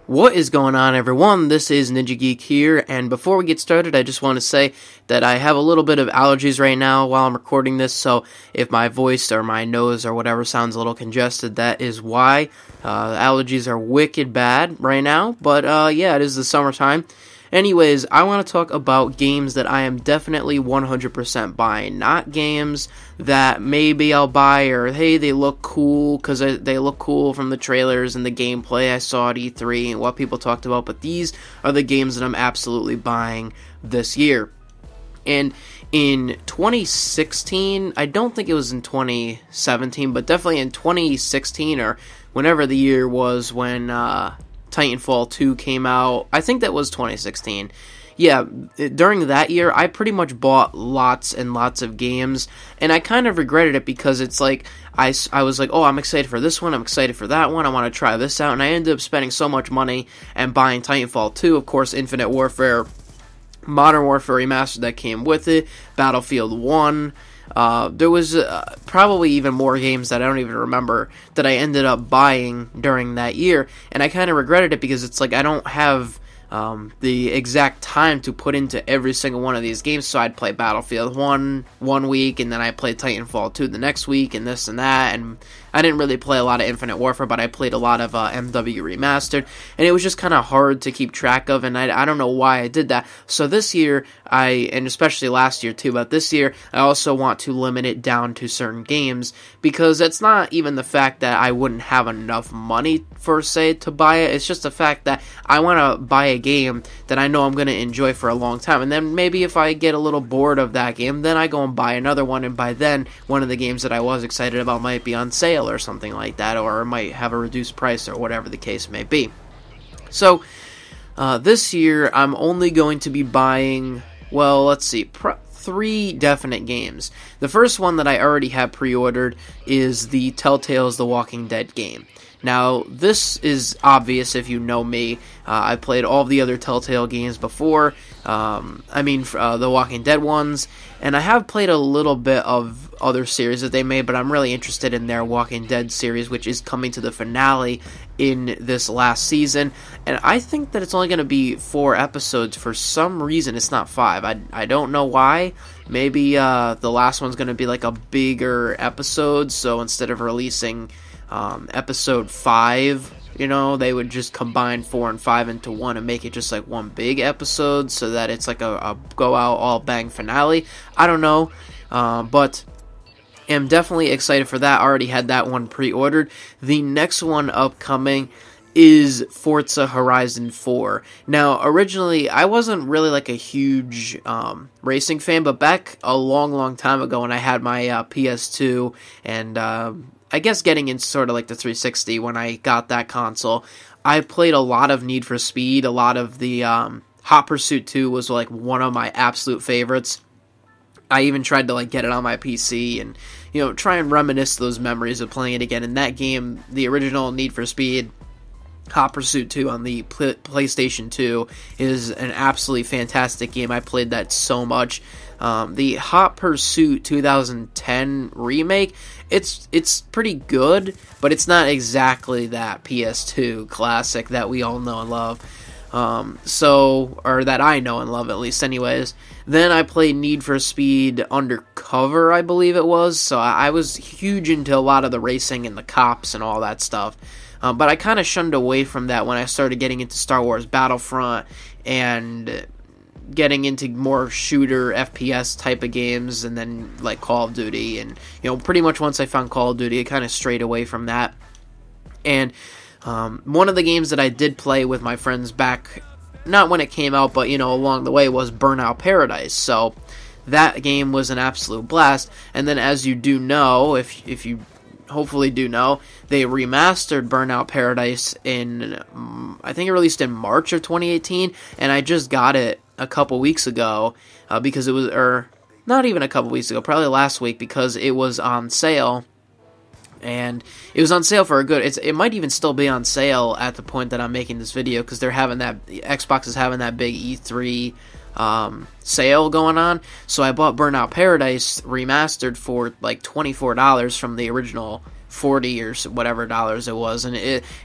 What is going on, everyone? This is Ninja Geek here, and before we get started, I just want to say that I have a little bit of allergies right now while I'm recording this, so if my voice or my nose or whatever sounds a little congested, that is why. Allergies are wicked bad right now, but yeah, it is the summertime. Anyways, I want to talk about games that I am definitely 100% buying, not games that maybe I'll buy or, hey, they look cool because they look cool from the trailers and the gameplay I saw at E3 and what people talked about, but these are the games that I'm absolutely buying this year. And in 2016, I don't think it was in 2017, but definitely in 2016 or whenever the year was when Titanfall 2 came out. I think that was 2016. Yeah, during that year, I pretty much bought lots and lots of games, and I kind of regretted it because it's like, I was like, oh, I'm excited for this one, I'm excited for that one, I want to try this out, and I ended up spending so much money and buying Titanfall 2, of course, Infinite Warfare, Modern Warfare Remastered that came with it, Battlefield 1, there was probably even more games that I don't even remember that I ended up buying during that year, and I kind of regretted it because it's like I don't have the exact time to put into every single one of these games, so I'd play Battlefield 1 one week, and then I played Titanfall 2 the next week, and this and that, and I didn't really play a lot of Infinite Warfare, but I played a lot of MW Remastered, and it was just kind of hard to keep track of, and I don't know why I did that. So this year, and especially last year too, but this year, I also want to limit it down to certain games, because it's not even the fact that I wouldn't have enough money, per se, to buy it, it's just the fact that I want to buy a game that I know I'm going to enjoy for a long time, and then maybe if I get a little bored of that game, then I go and buy another one, and by then, one of the games that I was excited about might be on sale or something like that, or it might have a reduced price or whatever the case may be. So, this year, I'm only going to be buying, well, let's see, three definite games. The first one that I already have pre-ordered is the Telltale's The Walking Dead game. Now, this is obvious if you know me. I've played all the other Telltale games before. The Walking Dead ones. And I have played a little bit of other series that they made, but I'm really interested in their Walking Dead series, which is coming to the finale in this last season. And I think that it's only going to be 4 episodes. For some reason, it's not 5. I don't know why. Maybe the last one's going to be like a bigger episode, so instead of releasing episode 5, they would just combine 4 and 5 into one and make it just like one big episode so that it's like a go out all bang finale. I don't know, but am definitely excited for that. I already had that one pre-ordered. The next one upcoming is Forza Horizon 4. Now, originally, I wasn't really like a huge racing fan, but back a long time ago when I had my PS2 and I guess getting into sort of like the 360 when I got that console, I played a lot of Need for Speed, a lot of the Hot Pursuit 2 was like one of my absolute favorites. I even tried to like get it on my PC and, try and reminisce those memories of playing it again. And that game, the original Need for Speed, Hot Pursuit 2 on the PlayStation 2 is an absolutely fantastic game. I played that so much. The Hot Pursuit 2010 remake, it's pretty good, but it's not exactly that PS2 classic that we all know and love. Or that I know and love at least anyways. Then I played Need for Speed Undercover, I believe it was, so I was huge into a lot of the racing and the cops and all that stuff. But I kind of shunned away from that when I started getting into Star Wars Battlefront and getting into more shooter FPS type of games, and then like Call of Duty, and pretty much once I found Call of Duty I kind of strayed away from that. And one of the games that I did play with my friends back, not when it came out, but along the way, was Burnout Paradise. So that game was an absolute blast. And then, as you do know, if you hopefully do know, they remastered Burnout Paradise in, I think it released in March of 2018, and I just got it a couple weeks ago, because it was, or not even a couple weeks ago, probably last week, because it was on sale, and it was on sale for a good, it might even still be on sale at the point that I'm making this video, because they're having that, Xbox is having that big E3 sale going on, so I bought Burnout Paradise remastered for like $24 from the original $40 or whatever dollars it was, and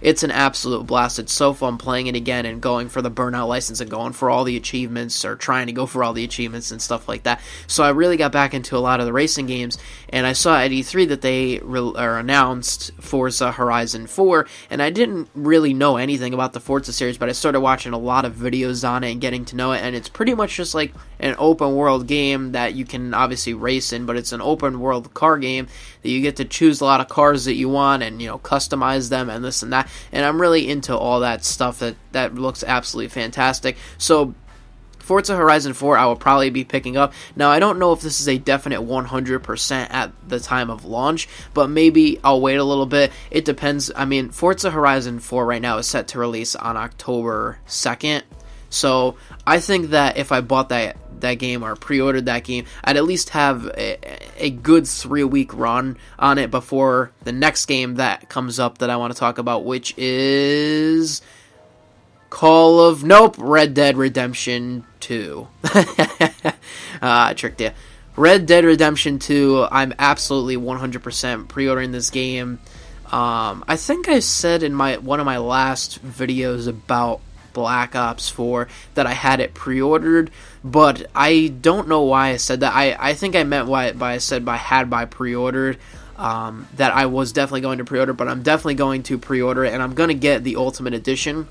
it's an absolute blast. It's so fun playing it again and going for the Burnout license and going for all the achievements, or trying to go for all the achievements and stuff like that. So I really got back into a lot of the racing games, and I saw at E3 that they announced Forza Horizon 4, and I didn't really know anything about the Forza series, but I started watching a lot of videos on it and getting to know it, and it's pretty much just like an open world game that you can obviously race in, but it's an open world car game that you get to choose a lot of cars that you want and, customize them and this and that, and I'm really into all that stuff. That looks absolutely fantastic. So Forza Horizon 4 I will probably be picking up. Now, I don't know if this is a definite 100% at the time of launch, but maybe I'll wait a little bit. It depends. I mean, Forza Horizon 4 right now is set to release on October 2nd, so I think that if I bought that game or pre-ordered that game, I'd at least have a good 3-week run on it before the next game that comes up that I want to talk about, which is Red Dead Redemption 2. I tricked you. Red Dead Redemption 2, I'm absolutely 100% pre-ordering this game. I think I said in one of my last videos about Black Ops 4 that I had it pre-ordered, but I don't know why I said that. I think I meant by I said by pre-ordered, that I was definitely going to pre-order, but I'm definitely going to pre-order it, and I'm going to get the Ultimate Edition.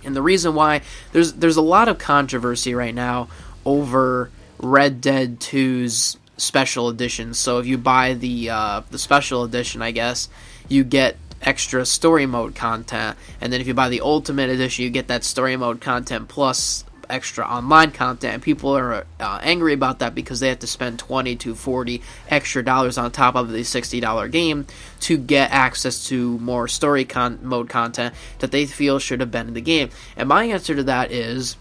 And the reason why, there's a lot of controversy right now over Red Dead 2's special edition. So if you buy the special edition, I guess, you get extra story mode content, and then if you buy the Ultimate Edition, you get that story mode content plus extra online content, and people are angry about that because they have to spend $20 to $40 extra dollars on top of the $60 game to get access to more story mode content that they feel should have been in the game. And my answer to that is,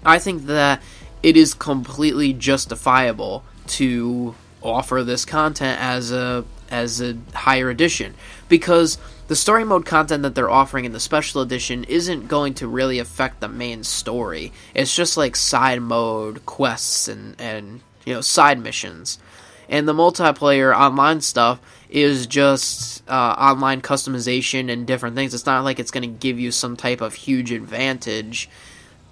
I think that it is completely justifiable to offer this content as a higher edition, because the story mode content that they're offering in the special edition isn't going to really affect the main story. It's just like side mode quests and side missions. And the multiplayer online stuff is just online customization and different things. It's not like it's going to give you some type of huge advantage.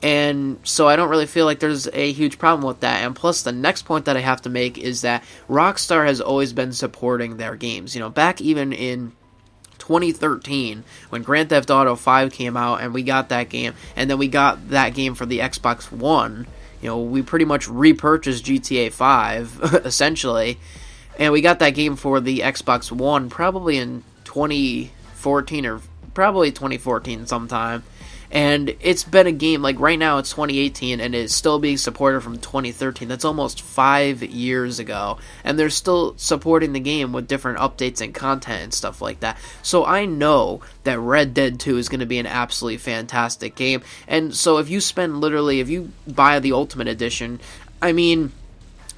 And so I don't really feel like there's a huge problem with that. And plus, the next point that I have to make is that Rockstar has always been supporting their games. Back even in 2013, when Grand Theft Auto 5 came out, and we got that game, and then we got that game for the Xbox One, we pretty much repurchased GTA 5, essentially, and we got that game for the Xbox One probably in 2014, or probably 2014 sometime. And it's been a game, like right now it's 2018, and it's still being supported from 2013. That's almost 5 years ago. And they're still supporting the game with different updates and content and stuff like that. So I know that Red Dead 2 is going to be an absolutely fantastic game. And so if you buy the Ultimate Edition, I mean,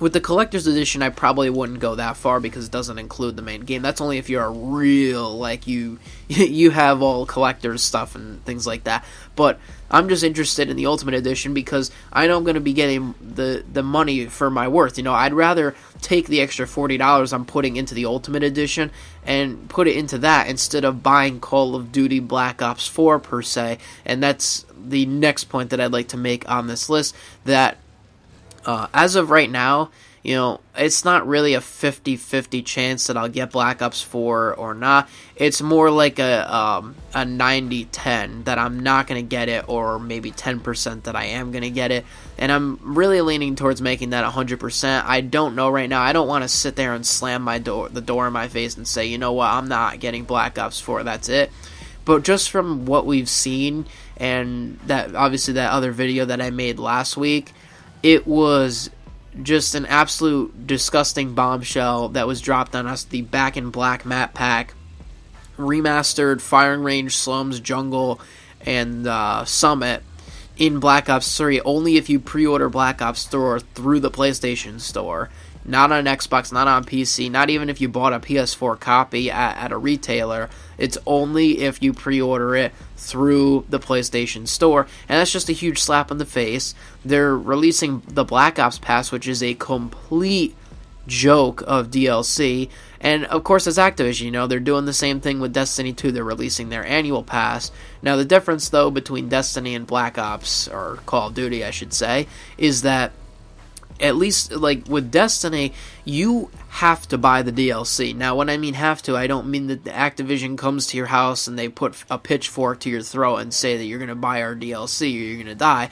with the Collector's Edition, I probably wouldn't go that far because it doesn't include the main game. That's only if you're a real, you have all collector's stuff and things like that. But I'm just interested in the Ultimate Edition because I know I'm going to be getting the money for my worth. I'd rather take the extra $40 I'm putting into the Ultimate Edition and put it into that instead of buying Call of Duty Black Ops 4 per se. And that's the next point that I'd like to make on this list, that as of right now, it's not really a 50-50 chance that I'll get Black Ops 4 or not. It's more like a 90-10 that I'm not going to get it, or maybe 10% that I am going to get it. And I'm really leaning towards making that 100%. I don't know right now. I don't want to sit there and slam the door in my face and say, you know what, I'm not getting Black Ops 4, that's it. But just from what we've seen, and that obviously that other video that I made last week, it was just an absolute disgusting bombshell that was dropped on us. The Back in Black map pack, remastered Firing Range, Slums, Jungle, and Summit in Black Ops 3, only if you pre-order Black Ops 4 through the PlayStation Store. Not on Xbox, not on PC, not even if you bought a PS4 copy at a retailer. It's only if you pre-order it through the PlayStation Store. And that's just a huge slap in the face. They're releasing the Black Ops Pass, which is a complete joke of DLC. And of course, it's Activision, they're doing the same thing with Destiny 2. They're releasing their annual pass. Now, the difference, though, between Destiny and Black Ops, or Call of Duty, I should say, is that at least, like, with Destiny, you have to buy the DLC. Now, when I mean have to, I don't mean that the Activision comes to your house and they put a pitchfork to your throat and say that you're going to buy our DLC or you're going to die.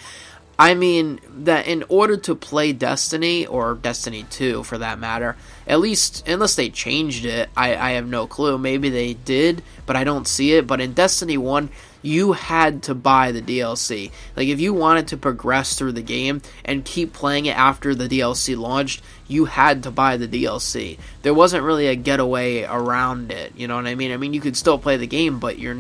I mean that in order to play Destiny, or Destiny 2 for that matter, at least, unless they changed it, I have no clue. Maybe they did, but I don't see it. But in Destiny 1, you had to buy the DLC. Like, if you wanted to progress through the game and keep playing it after the DLC launched, you had to buy the DLC. There wasn't really a getaway around it, you know what I mean? I mean, you could still play the game, but you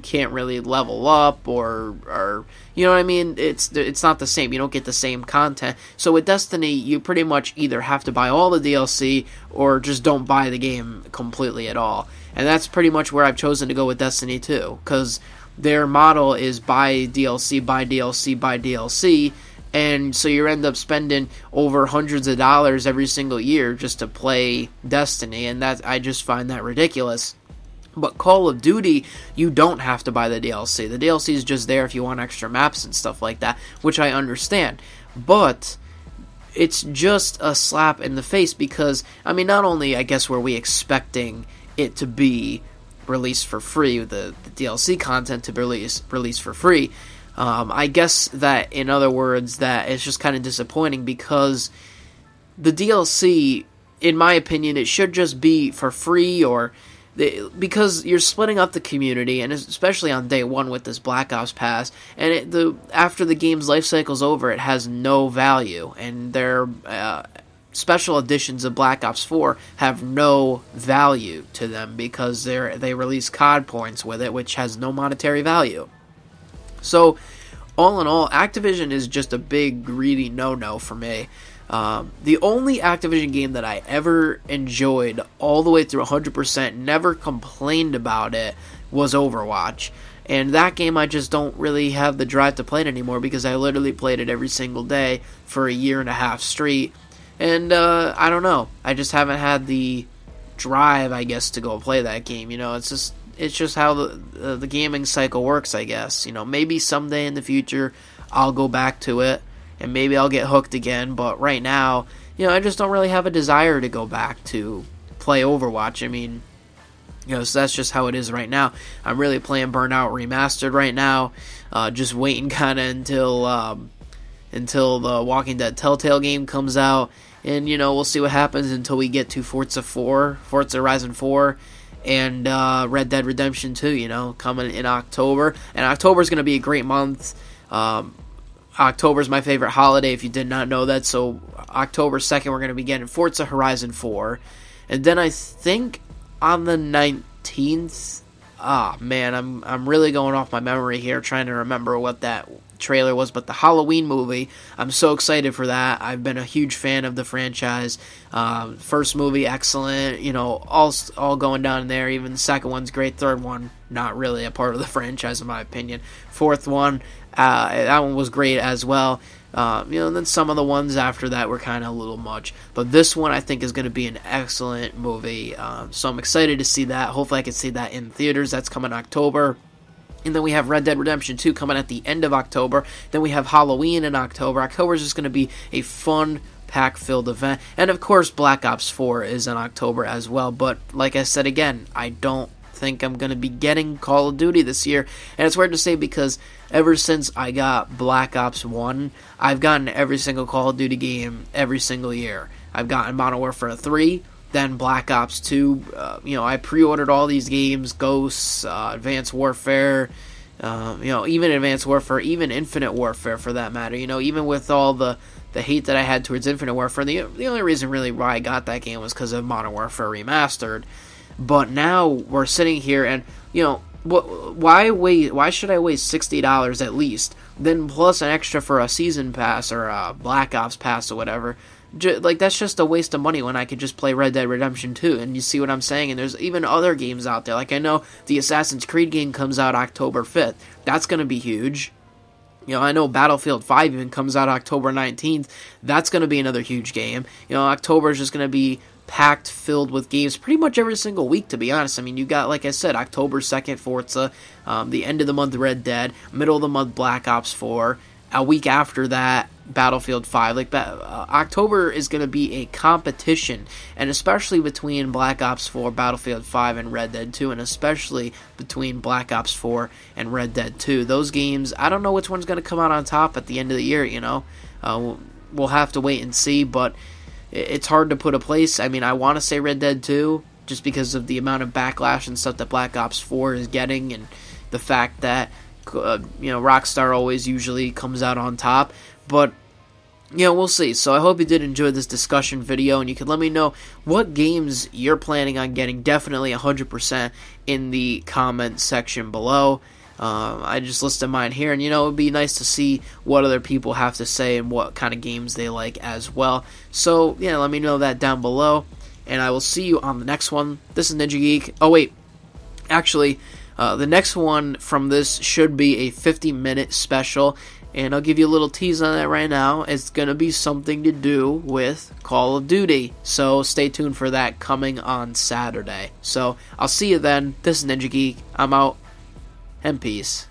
can't really level up or you know what I mean? It's not the same. You don't get the same content. So with Destiny, you pretty much either have to buy all the DLC or just don't buy the game completely at all. And that's pretty much where I've chosen to go with Destiny 2, because their model is buy DLC, buy DLC, buy DLC, and so you end up spending over hundreds of dollars every single year just to play Destiny, and I just find that ridiculous. But Call of Duty, you don't have to buy the DLC. The DLC is just there if you want extra maps and stuff like that, which I understand. But it's just a slap in the face because, I mean, not only, I guess, were we expecting it to be released for free, the DLC content to be released for free, I guess that, in other words, that it's just kind of disappointing because the DLC, in my opinion, it should just be for free, or because you're splitting up the community, and especially on day one with this Black Ops pass, and after the game's life cycle's over, it has no value, and their special editions of Black Ops 4 have no value to them because they release COD points with it, which has no monetary value. So, all in all, Activision is just a big, greedy no-no for me. The only Activision game that I ever enjoyed all the way through 100%, never complained about it, was Overwatch. And that game I just don't really have the drive to play it anymore because I literally played it every single day for a year and a half straight. And I don't know. I just haven't had the drive, I guess, to go play that game. It's just how the gaming cycle works, I guess. Maybe someday in the future I'll go back to it and maybe I'll get hooked again. But right now, I just don't really have a desire to go back to play Overwatch. I mean, so that's just how it is right now. I'm really playing Burnout Remastered right now. Just waiting kind of until the Walking Dead Telltale game comes out. And, we'll see what happens until we get to Forza Horizon 4, and Red Dead Redemption 2, coming in October. And October is going to be a great month. October is my favorite holiday, if you did not know that. So October 2nd, we're going to be getting Forza Horizon 4. And then I think on the 19th, man, I'm really going off my memory here, trying to remember what that trailer was, but the Halloween movie, I'm so excited for that. I've been a huge fan of the franchise. First movie, excellent, all going down there. Even the second one's great. Third one, not really a part of the franchise in my opinion. Fourth one, that one was great as well. And then some of the ones after that were kind of a little much, but this one I think is going to be an excellent movie. So I'm excited to see that. Hopefully I can see that in theaters. That's coming October. And then we have Red Dead Redemption 2 coming at the end of October. Then we have Halloween in October. October is just going to be a fun, pack-filled event. And of course, Black Ops 4 is in October as well. But like I said again, I don't think I'm going to be getting Call of Duty this year. And it's weird to say because ever since I got Black Ops 1, I've gotten every single Call of Duty game every single year. I've gotten Modern Warfare 3, then Black Ops 2. I pre-ordered all these games, Ghosts, Advanced Warfare, even Advanced Warfare, even Infinite Warfare for that matter. Even with all the hate that I had towards Infinite Warfare, the only reason really why I got that game was because of Modern Warfare Remastered. But now we're sitting here and, why should I waste $60 at least, then plus an extra for a season pass or a Black Ops pass or whatever? That's just a waste of money when I could just play Red Dead Redemption 2, and you see what I'm saying? And there's even other games out there. Like, I know the Assassin's Creed game comes out October 5th. That's going to be huge. I know Battlefield 5 even comes out October 19th. That's going to be another huge game. October is just going to be packed, filled with games pretty much every single week, to be honest. I mean, you got, like I said, October 2nd, Forza, the end of the month, Red Dead, middle of the month, Black Ops 4, a week after that, Battlefield 5. October is going to be a competition, and especially between Black Ops 4, Battlefield 5, and Red Dead 2, and especially between Black Ops 4 and Red Dead 2. Those games, I don't know which one's going to come out on top at the end of the year, We'll have to wait and see, but it's hard to put a place. I mean, I want to say Red Dead 2, just because of the amount of backlash and stuff that Black Ops 4 is getting, and the fact that Rockstar always usually comes out on top, but we'll see. So I hope you did enjoy this discussion video, and you can let me know what games you're planning on getting, definitely 100%, in the comment section below. I just listed mine here, and it would be nice to see what other people have to say and what kind of games they like as well. So yeah, let me know that down below, and I will see you on the next one. This is Ninja Geek. Oh wait, actually, the next one from this should be a 50-minute special, and I'll give you a little tease on that right now. It's going to be something to do with Call of Duty, so stay tuned for that coming on Saturday. So I'll see you then. This is Ninja Geek. I'm out, and peace.